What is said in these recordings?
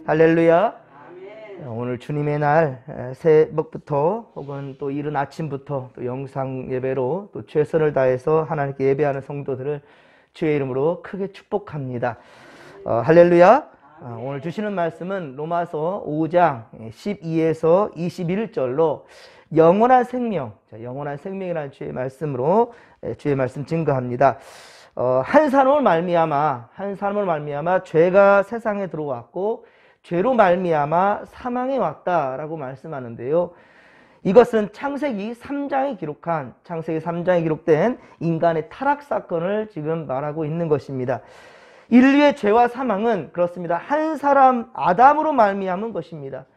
할렐루야. 오늘 주님의 날 새벽부터 혹은 또 이른 아침부터 또 영상 예배로 또 최선을 다해서 하나님께 예배하는 성도들을 주의 이름으로 크게 축복합니다. 할렐루야. 오늘 주시는 말씀은 로마서 5장 12에서 21절로 영원한 생명, 영원한 생명이라는 주의 말씀으로 주의 말씀 증거합니다. 한 사람을 말미암아 죄가 세상에 들어왔고 죄로 말미암아 사망에 왔다라고 말씀하는데요. 이것은 창세기 3장에 기록된 인간의 타락 사건을 지금 말하고 있는 것입니다. 인류의 죄와 사망은 그렇습니다. 한 사람 아담으로 말미암은 것입니다.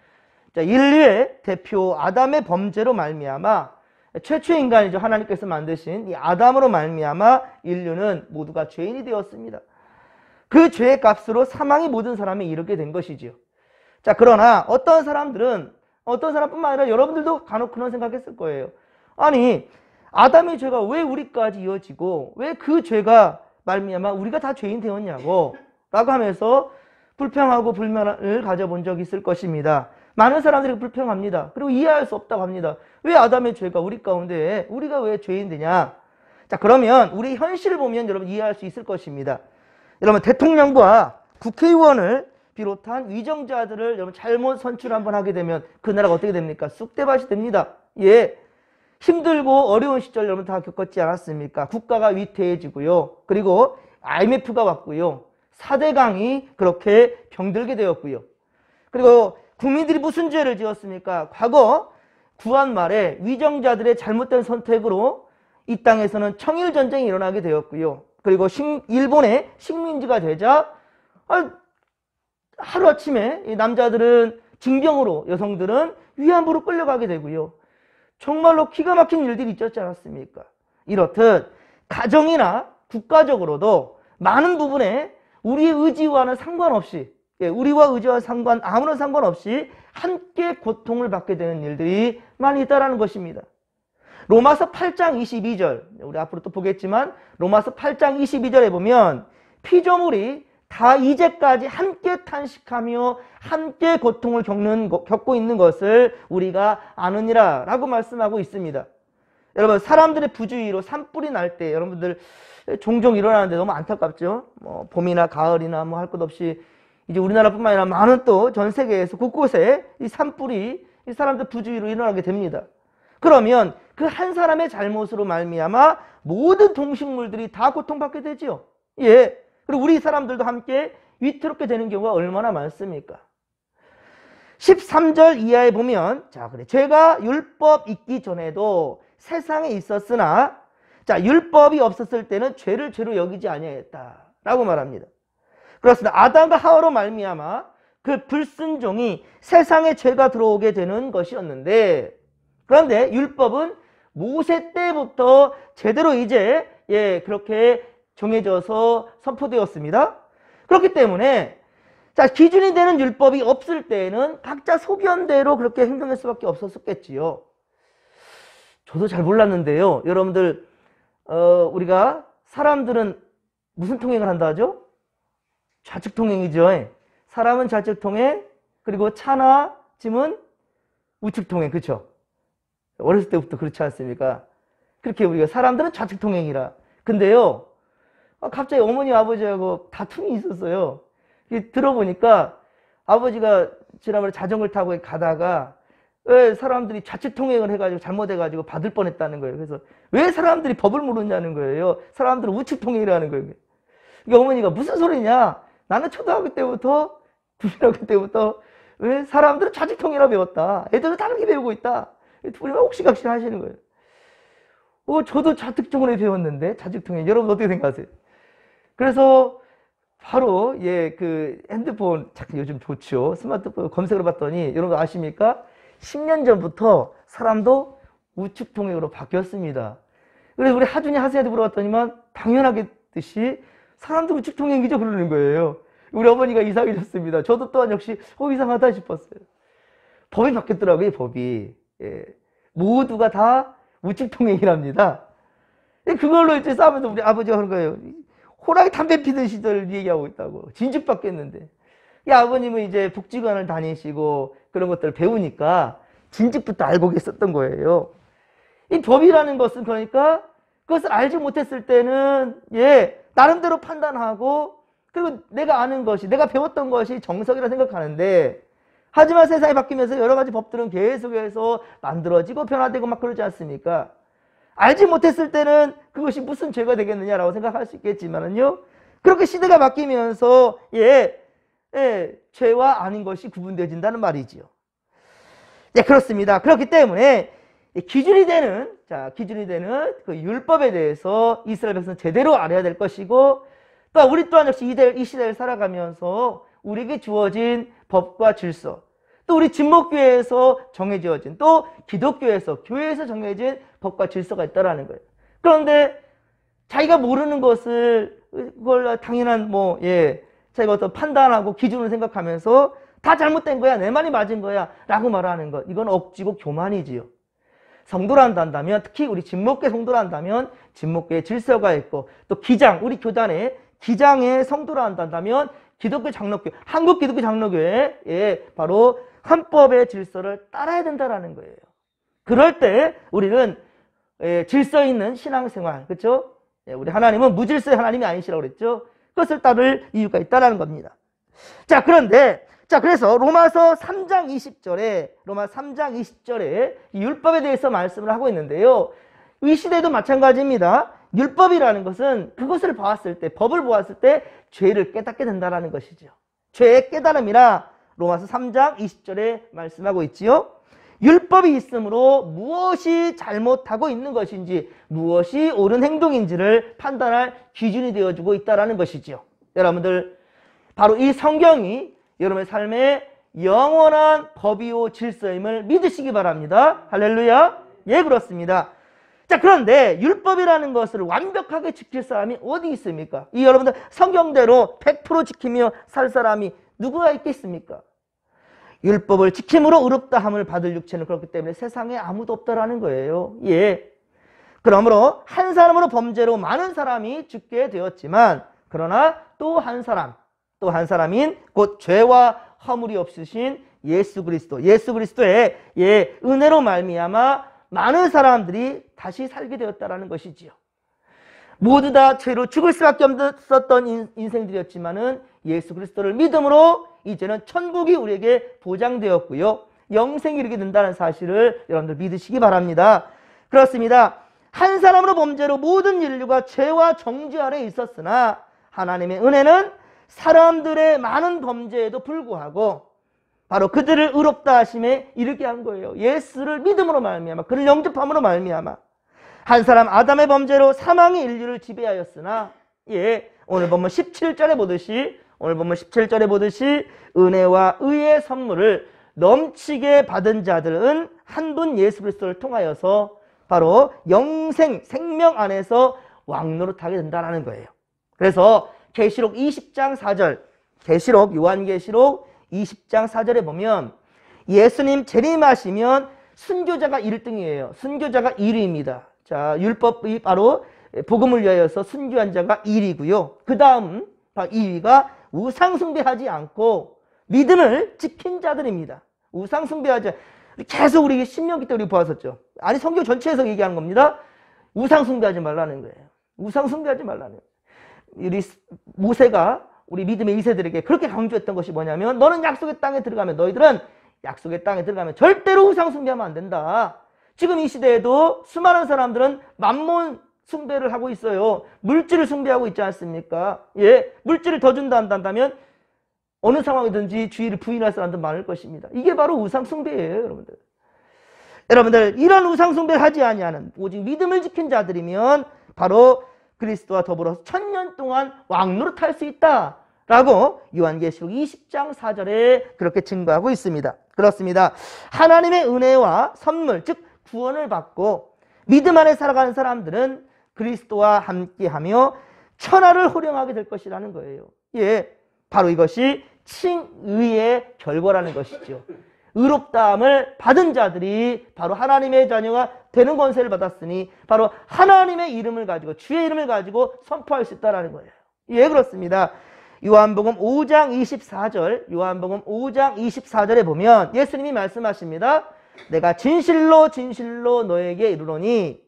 자, 인류의 대표 아담의 범죄로 말미암아 최초의 인간이죠. 하나님께서 만드신 이 아담으로 말미암아 인류는 모두가 죄인이 되었습니다. 그 죄의 값으로 사망이 모든 사람에 이르게 된 것이지요. 자, 그러나 어떤 사람뿐만 아니라 여러분들도 간혹 그런 생각했을 거예요. 아니, 아담의 죄가 왜 우리까지 이어지고 왜 그 죄가 말미암아 우리가 다 죄인 되었냐고 라고 하면서 불평하고 불만을 가져본 적이 있을 것입니다. 많은 사람들이 불평합니다. 그리고 이해할 수 없다고 합니다. 왜 아담의 죄가 우리 가운데 우리가 왜 죄인 되냐? 자, 그러면 우리 현실을 보면 여러분 이해할 수 있을 것입니다. 여러분, 대통령과 국회의원을 비롯한 위정자들을 여러분 잘못 선출 한번 하게 되면 그 나라가 어떻게 됩니까? 쑥대밭이 됩니다. 예, 힘들고 어려운 시절 여러분 다 겪었지 않았습니까? 국가가 위태해지고요. 그리고 IMF가 왔고요. 4대강이 그렇게 병들게 되었고요. 그리고 국민들이 무슨 죄를 지었습니까? 과거 구한 말에 위정자들의 잘못된 선택으로 이 땅에서는 청일전쟁이 일어나게 되었고요. 그리고 일본의 식민지가 되자 하루아침에 이 남자들은 징병으로, 여성들은 위안부로 끌려가게 되고요. 정말로 기가 막힌 일들이 있었지 않았습니까? 이렇듯 가정이나 국가적으로도 많은 부분에 우리의 의지와는 상관없이, 우리와 의지와 아무런 상관없이 함께 고통을 받게 되는 일들이 많이 있다는 것입니다. 로마서 8장 22절, 우리 앞으로 또 보겠지만 로마서 8장 22절에 보면 피조물이 다 이제까지 함께 탄식하며 함께 고통을 겪고 있는 것을 우리가 아느니라 라고 말씀하고 있습니다. 여러분, 사람들의 부주의로 산불이 날 때 여러분들 종종 일어나는데 너무 안타깝죠? 봄이나 가을이나 할 것 없이 이제 우리나라뿐만 아니라 많은 또 전 세계에서 곳곳에 이 산불이 이 사람들 부주의로 일어나게 됩니다. 그러면 그 한 사람의 잘못으로 말미암아 모든 동식물들이 다 고통받게 되지요. 예. 그리고 우리 사람들도 함께 위태롭게 되는 경우가 얼마나 많습니까? 13절 이하에 보면, 자, 그래. 죄가 율법 있기 전에도 세상에 있었으나, 자, 율법이 없었을 때는 죄를 죄로 여기지 아니하였다라고 말합니다. 그렇습니다. 아담과 하와로 말미암아 그 불순종이 세상에 죄가 들어오게 되는 것이었는데, 그런데 율법은 모세 때부터 제대로 이제 그렇게 정해져서 선포되었습니다. 그렇기 때문에 자, 기준이 되는 율법이 없을 때에는 각자 소견대로 그렇게 행동할 수밖에 없었겠지요. 저도 잘 몰랐는데요. 여러분들 우리가 사람들은 무슨 통행을 한다 하죠? 좌측 통행이죠. 사람은 좌측 통행, 그리고 차나 짐은 우측 통행, 그렇죠? 어렸을 때부터 그렇지 않습니까? 그렇게 우리가 사람들은 좌측 통행이라. 근데요, 갑자기 어머니 아버지하고 다툼이 있었어요. 들어보니까 아버지가 지난번에 자전거를 타고 가다가 왜 사람들이 좌측 통행을 해가지고 잘못해가지고 받을 뻔했다는 거예요. 그래서 왜 사람들이 법을 모르냐는 거예요. 사람들은 우측 통행이라는 거예요. 그러니까 어머니가 무슨 소리냐? 나는 초등학교 때부터 중학교 때부터 왜 사람들은 좌측 통행이라 배웠다. 애들은 다르게 배우고 있다. 둘이만 옥시각시 하시는 거예요. 저도 좌측 통행을 배웠는데 좌측 통행. 여러분 어떻게 생각하세요? 그래서 바로 그 핸드폰 요즘 좋죠. 스마트폰 검색을 봤더니 여러분 아십니까? 10년 전부터 사람도 우측 통행으로 바뀌었습니다. 그래서 우리 하준이 하세한테 물어봤더니만 당연하겠듯이 사람도 우측 통행이죠 그러는 거예요. 우리 어머니가 이상해졌습니다. 저도 또한 역시 이상하다 싶었어요. 법이 바뀌었더라고요. 법이. 모두가 다 우측 통행이랍니다. 그걸로 이제 싸우면서 우리 아버지가 그런 거예요. 호랑이 담배 피던 시절 얘기하고 있다고. 진즉 바뀌었는데. 이 아버님은 이제 복지관을 다니시고 그런 것들을 배우니까 진즉부터 알고 계셨던 거예요. 이 법이라는 것은 그러니까 그것을 알지 못했을 때는 나름대로 판단하고 그리고 내가 아는 것이 내가 배웠던 것이 정석이라 생각하는데 하지만 세상이 바뀌면서 여러 가지 법들은 계속해서 만들어지고 변화되고 막 그러지 않습니까? 알지 못했을 때는 그것이 무슨 죄가 되겠느냐라고 생각할 수 있겠지만은요. 그렇게 시대가 바뀌면서 죄와 아닌 것이 구분되어진다는 말이지요. 그렇습니다. 그렇기 때문에 기준이 되는 그 율법에 대해서 이스라엘 백성은 제대로 알아야 될 것이고 또 우리 또한 역시 이 시대를 살아가면서 우리에게 주어진 법과 질서 또 우리 진목교회에서 정해지어진 또 기독교에서 교회에서 정해진 법과 질서가 있다라는 거예요. 그런데 자기가 모르는 것을 그걸 당연한 자기가 어떤 판단하고 기준을 생각하면서 다 잘못된 거야 내 말이 맞은 거야 라고 말하는 것 이건 억지고 교만이지요. 성도라 한다면 특히 우리 진목교회 성도라 한다면 진목교회 질서가 있고 또 기장 우리 교단의 기장의 성도라 한다면 기독교 장로교 한국 기독교 장로교회 바로 헌법의 질서를 따라야 된다라는 거예요. 그럴 때 우리는 질서 있는 신앙생활 그렇죠? 우리 하나님은 무질서의 하나님이 아니시라고 그랬죠. 그것을 따를 이유가 있다라는 겁니다. 그래서 로마서 3장 20절에 이 율법에 대해서 말씀을 하고 있는데요. 이 시대도 마찬가지입니다. 율법이라는 것은 그것을 보았을 때 법을 보았을 때 죄를 깨닫게 된다는 것이죠. 죄의 깨달음이라 로마서 3장 20절에 말씀하고 있지요. 율법이 있으므로 무엇이 잘못하고 있는 것인지 무엇이 옳은 행동인지를 판단할 기준이 되어주고 있다는 것이지요. 여러분들 바로 이 성경이 여러분의 삶에 영원한 법이요 질서임을 믿으시기 바랍니다. 할렐루야. 그렇습니다. 그런데 율법이라는 것을 완벽하게 지킬 사람이 어디 있습니까? 이 여러분들 성경대로 100% 지키며 살 사람이 누구가 있겠습니까? 율법을 지킴으로 의롭다함을 받을 육체는 그렇기 때문에 세상에 아무도 없다라는 거예요. 그러므로 한 사람으로 범죄로 많은 사람이 죽게 되었지만 그러나 또 한 사람인 곧 죄와 허물이 없으신 예수 그리스도의 은혜로 말미암아 많은 사람들이 다시 살게 되었다라는 것이지요. 모두 다 죄로 죽을 수밖에 없었던 인생들이었지만은 예수 그리스도를 믿음으로 이제는 천국이 우리에게 보장되었고요. 영생이 이르게 된다는 사실을 여러분들 믿으시기 바랍니다. 그렇습니다. 한 사람으로 범죄로 모든 인류가 죄와 정죄 아래 있었으나 하나님의 은혜는 사람들의 많은 범죄에도 불구하고 바로 그들을 의롭다 하심에 이르게 한 거예요. 예수를 믿음으로 말미암아 그를 영접함으로 말미암아 한 사람 아담의 범죄로 사망이 인류를 지배하였으나 오늘 보면 17절에 보듯이 은혜와 의의 선물을 넘치게 받은 자들은 한 분 예수 그리스도를 통하여서 바로 생명 안에서 왕노릇하게 된다는 거예요. 그래서 계시록 20장 4절 요한계시록 20장 4절에 보면 예수님 재림하시면 순교자가 1등이에요. 순교자가 1위입니다. 자, 율법이 바로 복음을 위하여서 순교한 자가 1위고요. 그 다음 2위가 우상숭배하지 않고 믿음을 지킨 자들입니다. 우상숭배하지 계속 우리 신명기 때 우리 보았었죠. 아니 성경 전체에서 얘기하는 겁니다. 우상숭배하지 말라는 거예요. 우상숭배하지 말라는 거예요. 우리 모세가 우리 믿음의 2세들에게 그렇게 강조했던 것이 뭐냐면 너희들은 약속의 땅에 들어가면 절대로 우상 숭배하면 안 된다. 지금 이 시대에도 수많은 사람들은 만몬 숭배를 하고 있어요. 물질을 숭배하고 있지 않습니까? 물질을 더 준다 한다면 어느 상황이든지 주의를 부인할 사람들 많을 것입니다. 이게 바로 우상 숭배예요, 여러분들. 여러분들 이런 우상 숭배를 하지 아니하는 오직 믿음을 지킨 자들이면 바로 그리스도와 더불어서 1000년 동안 왕노릇할 수 있다라고 요한계시록 20장 4절에 그렇게 증거하고 있습니다. 그렇습니다. 하나님의 은혜와 선물, 즉 구원을 받고 믿음 안에 살아가는 사람들은 그리스도와 함께하며 천하를 호령하게 될 것이라는 거예요. 바로 이것이 칭의의 결과라는 것이죠. 의롭다함을 받은 자들이 바로 하나님의 자녀가 되는 권세를 받았으니 바로 하나님의 이름을 가지고 주의 이름을 가지고 선포할 수 있다는 거예요. 그렇습니다. 요한복음 5장 24절, 요한복음 5장 24절에 보면 예수님이 말씀하십니다. 내가 진실로 진실로 너에게 이르노니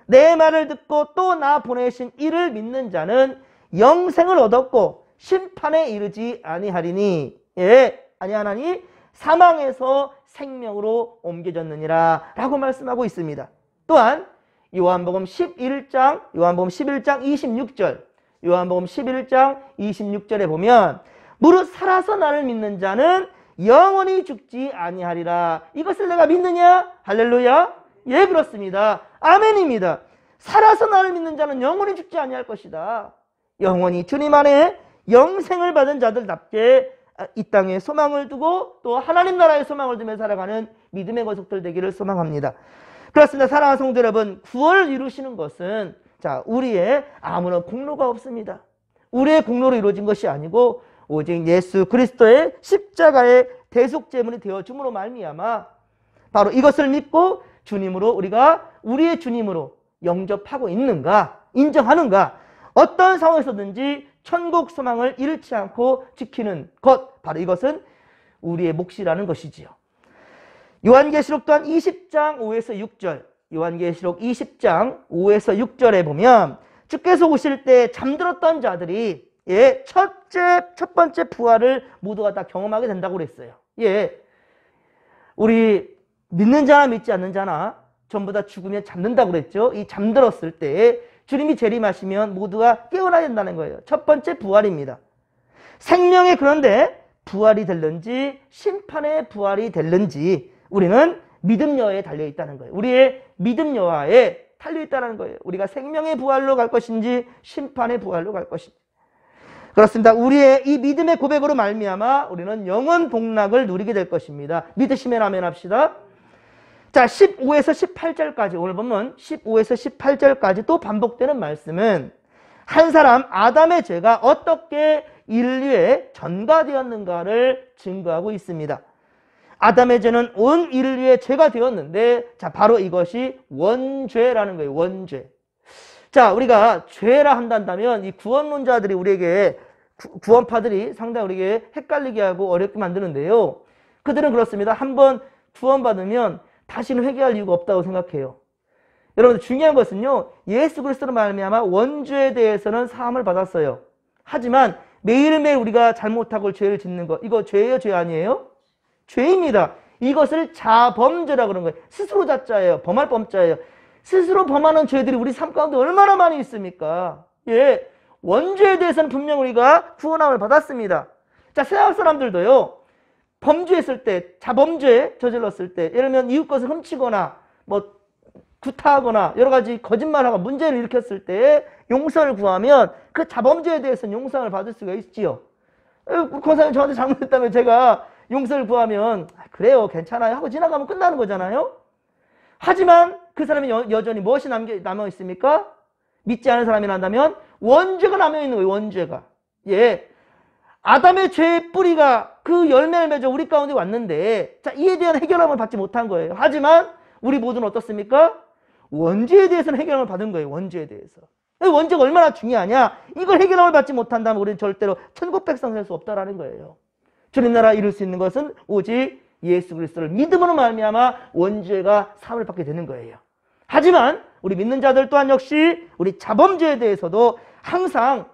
내 말을 듣고 또 나 보내신 이를 믿는 자는 영생을 얻었고 심판에 이르지 아니하리니, 아니하나니 사망에서 생명으로 옮겨졌느니라 라고 말씀하고 있습니다. 또한 요한복음 11장 26절, 요한복음 11장 26절에 보면 무릇 살아서 나를 믿는 자는 영원히 죽지 아니하리라. 이것을 내가 믿느냐? 할렐루야. 예, 그렇습니다. 아멘입니다. 살아서 나를 믿는 자는 영원히 죽지 아니할 것이다. 영원히 주님 안에 영생을 받은 자들답게 이 땅에 소망을 두고 또 하나님 나라의 소망을 두며 살아가는 믿음의 거속들 되기를 소망합니다. 그렇습니다. 사랑하는 성도 여러분, 구원을 이루시는 것은 우리의 아무런 공로가 없습니다. 우리의 공로로 이루어진 것이 아니고 오직 예수 그리스도의 십자가의 대속제물이 되어줌으로 말미암아 바로 이것을 믿고 주님으로 우리가 우리의 주님으로 영접하고 있는가, 인정하는가, 어떤 상황에서든지 천국 소망을 잃지 않고 지키는 것, 바로 이것은 우리의 몫이라는 것이지요. 요한계시록 또한 20장 5에서 6절, 요한계시록 20장 5에서 6절에 보면 주께서 오실 때 잠들었던 자들이 첫 번째 부활을 모두가 다 경험하게 된다고 그랬어요. 우리 믿는 자나 믿지 않는 자나 전부 다 죽으면 잠든다고 그랬죠. 이 잠들었을 때 주님이 재림하시면 모두가 깨어나야 된다는 거예요. 첫 번째 부활입니다. 생명의 그런데 부활이 될는지 심판의 부활이 될는지 우리는 믿음 여하에 달려있다는 거예요. 우리의 믿음 여하에 달려있다는 거예요. 우리가 생명의 부활로 갈 것인지 심판의 부활로 갈 것인지. 그렇습니다. 우리의 이 믿음의 고백으로 말미암아 우리는 영원 복락을 누리게 될 것입니다. 믿으시면 아멘 합시다. 자, 15에서 18절까지 오늘 보면 15에서 18절까지 또 반복되는 말씀은 한 사람 아담의 죄가 어떻게 인류에 전가되었는가를 증거하고 있습니다. 아담의 죄는 온 인류의 죄가 되었는데 바로 이것이 원죄라는 거예요. 원죄. 자, 우리가 죄라 한다면 이 구원론자들이 우리에게 구원파들이 상당히 우리에게 헷갈리게 하고 어렵게 만드는데요. 그들은 그렇습니다. 한번 구원받으면 다시는 회개할 이유가 없다고 생각해요. 여러분, 중요한 것은요, 예수 그리스도로 말미암아 원죄에 대해서는 사함을 받았어요. 하지만 매일매일 우리가 잘못하고 죄를 짓는 것, 이거 죄예요, 죄 아니에요? 죄입니다. 이것을 자범죄라고 그러는 거예요. 스스로 자자예요. 범할 범자예요. 스스로 범하는 죄들이 우리 삶 가운데 얼마나 많이 있습니까? 원죄에 대해서는 분명 우리가 구원함을 받았습니다. 자, 세상 사람들도요, 범죄했을 때, 자범죄 저질렀을 때, 예를 들면 이웃 것을 훔치거나 구타하거나 여러 가지 거짓말하고 문제를 일으켰을 때 용서를 구하면 그 자범죄에 대해서는 용서를 받을 수가 있지요. 권사님 저한테 잘못했다면 제가 용서를 구하면 그래요, 괜찮아요 하고 지나가면 끝나는 거잖아요. 하지만 그 사람이 여전히 무엇이 남아 있습니까? 믿지 않은 사람이란다면 원죄가 남아 있는 거예요. 원죄가. 아담의 죄의 뿌리가 그 열매를 맺어 우리 가운데 왔는데, 자, 이에 대한 해결함을 받지 못한 거예요. 하지만 우리 모두는 어떻습니까? 원죄에 대해서는 해결함을 받은 거예요. 원죄에 대해서. 원죄가 얼마나 중요하냐? 이걸 해결함을 받지 못한다면 우리는 절대로 천국 백성 될 수 없다라는 거예요. 주님 나라 이룰 수 있는 것은 오직 예수 그리스도를 믿음으로 말미암아 원죄가 사함을 받게 되는 거예요. 하지만 우리 믿는 자들 또한 역시 우리 자범죄에 대해서도 항상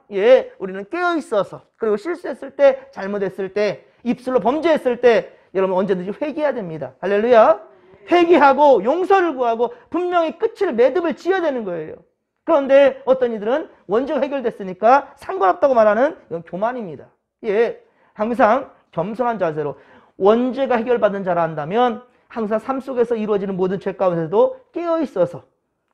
우리는 깨어 있어서, 그리고 실수했을 때, 잘못했을 때, 입술로 범죄했을 때 여러분 언제든지 회개해야 됩니다. 할렐루야. 회개하고 용서를 구하고 분명히 끝을 매듭을 지어야 되는 거예요. 그런데 어떤 이들은 원죄가 해결됐으니까 상관없다고 말하는 이건 교만입니다. 항상 겸손한 자세로 원죄가 해결받은 자라 한다면 항상 삶 속에서 이루어지는 모든 죄 가운데도 깨어 있어서,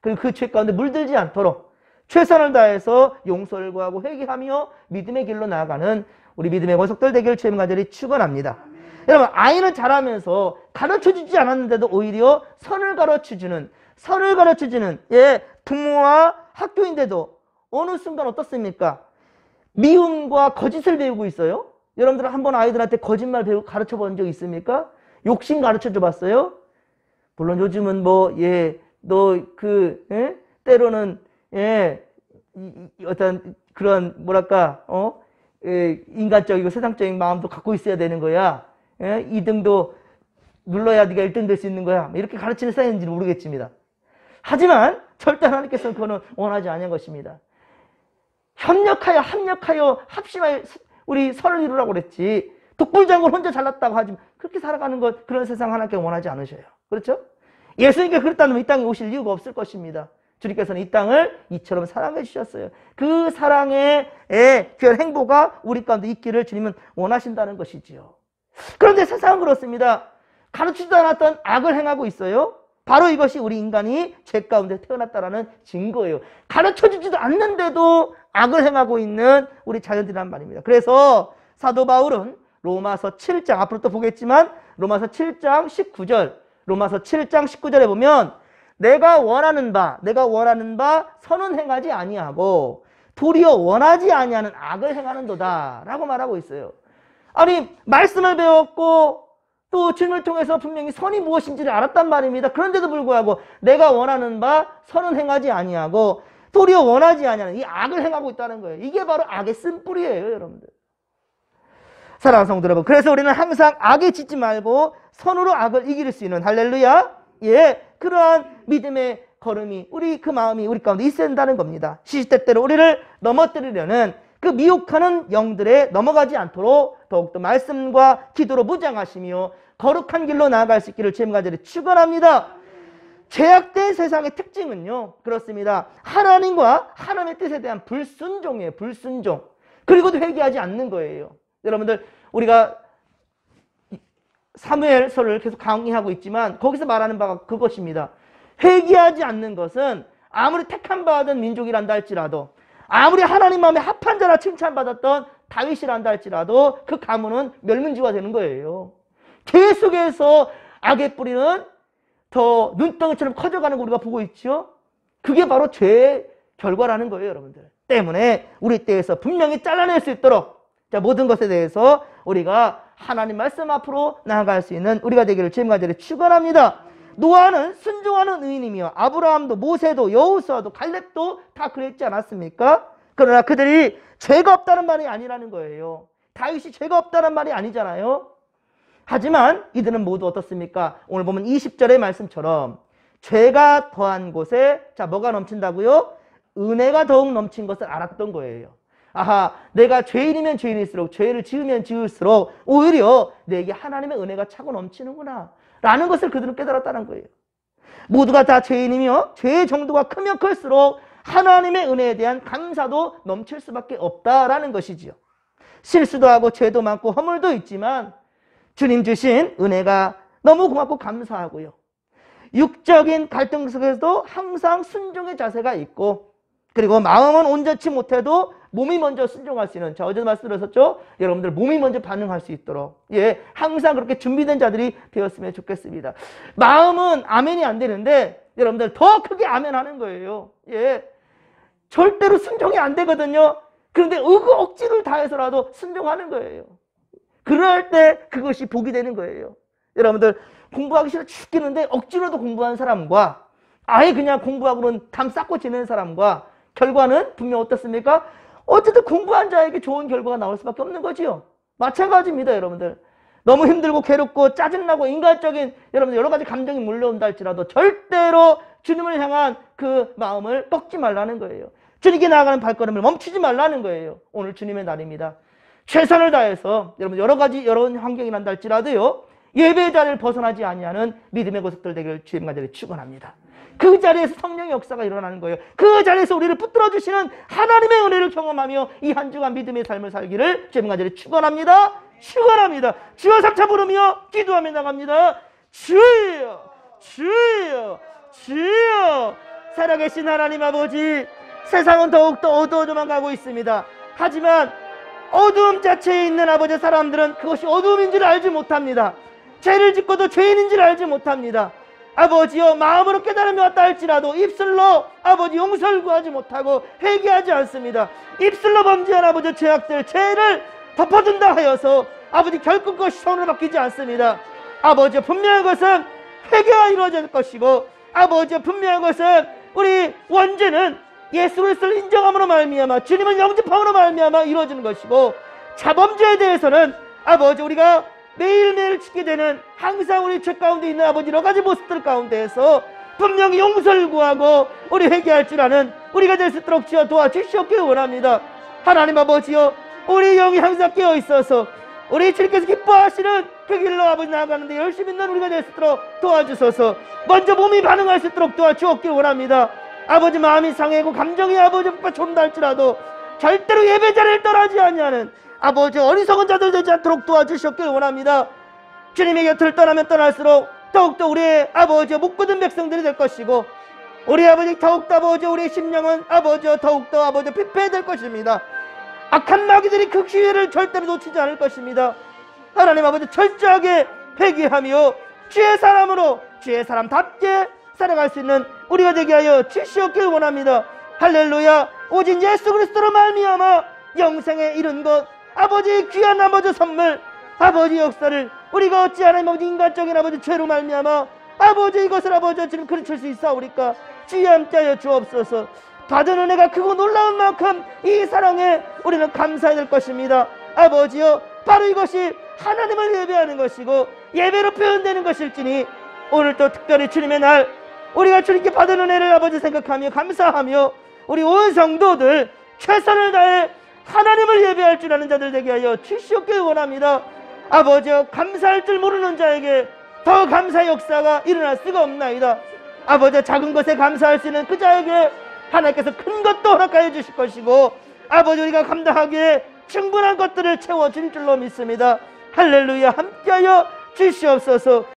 그리고 그 죄 가운데 물들지 않도록 최선을 다해서 용서를 구하고 회개하며 믿음의 길로 나아가는 우리 믿음의 권속들 되기를 주님 간절히 축원합니다. 여러분, 아이는 자라면서 가르쳐주지 않았는데도 오히려 선을 가르쳐주는 부모와 학교인데도 어느 순간 어떻습니까? 미움과 거짓을 배우고 있어요. 여러분들은 한번 아이들한테 거짓말 가르쳐 본 적 있습니까? 욕심 가르쳐 줘 봤어요? 물론 요즘은 때로는 어떤 그런 인간적이고 세상적인 마음도 갖고 있어야 되는 거야. 2등도 눌러야 네가 1등 될 수 있는 거야. 이렇게 가르치는 사이인지는 모르겠습니다. 하지만 절대 하나님께서는 그거는 원하지 않은 것입니다. 협력하여 합심하여 우리 선을 이루라고 그랬지. 독불장군 혼자 잘났다고 하지 그렇게 살아가는 것, 그런 세상 하나님께 원하지 않으셔요. 그렇죠? 예수님께 그랬다면 이 땅에 오실 이유가 없을 것입니다. 주님께서는 이 땅을 이처럼 사랑해 주셨어요. 그 사랑의 귀한 행보가 우리 가운데 있기를 주님은 원하신다는 것이지요. 그런데 세상은 그렇습니다. 가르치지도 않았던 악을 행하고 있어요. 바로 이것이 우리 인간이 죄 가운데 태어났다라는 증거예요. 가르쳐주지도 않는데도 악을 행하고 있는 우리 자연들이란 말입니다. 그래서 사도 바울은 로마서 7장, 앞으로 또 보겠지만 로마서 7장 19절에 보면 내가 원하는 바 선은 행하지 아니하고 도리어 원하지 아니하는 악을 행하는도다 라고 말하고 있어요. 아니, 말씀을 배웠고 또 주님을 통해서 분명히 선이 무엇인지를 알았단 말입니다. 그런데도 불구하고 내가 원하는 바 선은 행하지 아니하고 도리어 원하지 아니하는 이 악을 행하고 있다는 거예요. 이게 바로 악의 쓴뿌리예요, 여러분들. 사랑하는 성도 여러분, 그래서 우리는 항상 악에 짓지 말고 선으로 악을 이길 수 있는, 할렐루야, 그러한 믿음의 걸음이, 그 마음이 우리 가운데 있어야 된다는 겁니다. 시시때때로 우리를 넘어뜨리려는 그 미혹하는 영들에 넘어가지 않도록 더욱더 말씀과 기도로 무장하시며 거룩한 길로 나아갈 수 있기를 주님과 저를 축원합니다. 죄악된 세상의 특징은요, 그렇습니다. 하나님과 하나님의 뜻에 대한 불순종이에요. 불순종. 그리고도 회개하지 않는 거예요. 여러분들, 우리가 사무엘서를 계속 강의하고 있지만 거기서 말하는 바가 그것입니다. 회개하지 않는 것은 아무리 택함 받은 민족이란다 할지라도, 아무리 하나님 마음에 합한 자라 칭찬받았던 다윗이란다 할지라도 그 가문은 멸문지가 되는 거예요. 죄 속에서 악의 뿌리는 더 눈덩이처럼 커져가는 거 우리가 보고 있죠. 그게 바로 죄의 결과라는 거예요, 여러분들. 때문에 우리 때에서 분명히 잘라낼 수 있도록 모든 것에 대해서 우리가 하나님 말씀 앞으로 나아갈 수 있는 우리가 되기를 주님과 저를 축원합니다. 노아는 순종하는 의인이며 아브라함도 모세도 여호수아도 갈렙도 다 그랬지 않았습니까? 그러나 그들이 죄가 없다는 말이 아니라는 거예요. 다윗이 죄가 없다는 말이 아니잖아요. 하지만 이들은 모두 어떻습니까? 오늘 보면 20절의 말씀처럼 죄가 더한 곳에 뭐가 넘친다고요? 은혜가 더욱 넘친 것을 알았던 거예요. 아하, 내가 죄인이면 죄인일수록, 죄를 지으면 지을수록 오히려 내게 하나님의 은혜가 차고 넘치는구나 라는 것을 그들은 깨달았다는 거예요. 모두가 다 죄인이며 죄의 정도가 크면 클수록 하나님의 은혜에 대한 감사도 넘칠 수밖에 없다라는 것이지요. 실수도 하고 죄도 많고 허물도 있지만 주님 주신 은혜가 너무 고맙고 감사하고요. 육적인 갈등 속에서도 항상 순종의 자세가 있고, 그리고 마음은 온전치 못해도 몸이 먼저 순종할 수 있는, 어제도 말씀드렸었죠? 여러분들 몸이 먼저 반응할 수 있도록 항상 그렇게 준비된 자들이 되었으면 좋겠습니다. 마음은 아멘이 안 되는데 여러분들 더 크게 아멘 하는 거예요. 절대로 순종이 안 되거든요. 그런데 억지를 다해서라도 순종하는 거예요. 그럴 때 그것이 복이 되는 거예요. 여러분들, 공부하기 싫어 죽겠는데 억지로도 공부하는 사람과 아예 그냥 공부하고는 담 쌓고 지내는 사람과 결과는 분명 어떻습니까? 어쨌든 공부한 자에게 좋은 결과가 나올 수밖에 없는 거지요. 마찬가지입니다, 여러분들. 너무 힘들고 괴롭고 짜증나고 인간적인 여러분들 여러 가지 감정이 몰려온다 할지라도 절대로 주님을 향한 그 마음을 꺾지 말라는 거예요. 주님께 나아가는 발걸음을 멈추지 말라는 거예요. 오늘 주님의 날입니다. 최선을 다해서 여러분 여러 가지 여러 환경이 난다 할지라도요, 예배의 자리를 벗어나지 아니하는 믿음의 고속들 되기를 주님과 저를 축원합니다. 그 자리에서 성령의 역사가 일어나는 거예요. 그 자리에서 우리를 붙들어 주시는 하나님의 은혜를 경험하며 이 한 주간 믿음의 삶을 살기를 주님과 저를 축원합니다. 축원합니다. 주여 삼차 부르며 기도하며 나갑니다. 주여, 주여, 주여. 살아계신 하나님 아버지, 세상은 더욱더 어두워져만 가고 있습니다. 하지만 어두움 자체에 있는 아버지 사람들은 그것이 어두움인지를 알지 못합니다. 죄를 짓고도 죄인인지를 알지 못합니다. 아버지여, 마음으로 깨달음이 왔다 할지라도 입술로 아버지 용서를 구하지 못하고 회개하지 않습니다. 입술로 범죄한 아버지 죄악들, 죄를 덮어둔다 하여서 아버지 결코 그것이 선으로 바뀌지 않습니다. 아버지, 분명한 것은 회개가 이루어질 것이고, 아버지 분명한 것은 우리 원죄는 예수 그리스도를 인정함으로 말미암아 주님을 영접함으로 말미암아 이루어지는 것이고, 자범죄에 대해서는 아버지 우리가 매일매일 지게 되는 항상 우리 죄 가운데 있는 아버지 여러 가지 모습들 가운데에서 분명히 용서를 구하고 우리 회개할 줄 아는 우리가 될 수 있도록 주여 도와주시옵길 원합니다. 하나님 아버지여, 우리 영이 항상 깨어 있어서 우리 주님께서 기뻐하시는 그 길로 아버지 나아가는데 열심히 있는 우리가 될 수 있도록 도와주소서. 먼저 몸이 반응할 수 있도록 도와주옵길 원합니다. 아버지 마음이 상해고 감정이 아버지 존달지라도 절대로 예배 자리를 떠나지 아니하는 아버지 어리석은 자들 되지 않도록 도와주시옵길 원합니다. 주님의 곁을 떠나면 떠날수록 더욱더 우리의 아버지 묵고든 백성들이 될 것이고, 우리 아버지 더욱더 아버지 우리의 심령은 아버지 더욱더 아버지 피폐해될 것입니다. 악한 마귀들이 그 기회를 절대로 놓치지 않을 것입니다. 하나님 아버지 철저하게 회개하며 주의 사람으로 주의 사람답게 살아갈 수 있는 우리가 되게 하여 주시옵길 원합니다. 할렐루야. 오직 예수 그리스도로 말미암아 영생에 이른 것, 아버지 귀한 아버지 선물, 아버지 역사를 우리가 어찌 하나님 아버지 인간적인 아버지 죄로 말미암아 아버지 이것을 아버지 지금 그르칠 수 있사오리까. 주여 함께하여 주옵소서. 받은 은혜가 크고 놀라운 만큼 이 사랑에 우리는 감사해야 될 것입니다. 아버지여, 바로 이것이 하나님을 예배하는 것이고 예배로 표현되는 것일지니 오늘 또 특별히 주님의 날 우리가 주님께 받은 은혜를 아버지 생각하며 감사하며 우리 온 성도들 최선을 다해 하나님을 예배할 줄 아는 자들 되게 하여 주시옵길 원합니다. 아버지여, 감사할 줄 모르는 자에게 더 감사의 역사가 일어날 수가 없나이다. 아버지, 작은 것에 감사할 수 있는 그 자에게 하나님께서 큰 것도 허락하여 주실 것이고 아버지 우리가 감당하기에 충분한 것들을 채워줄 줄로 믿습니다. 할렐루야. 함께하여 주시옵소서.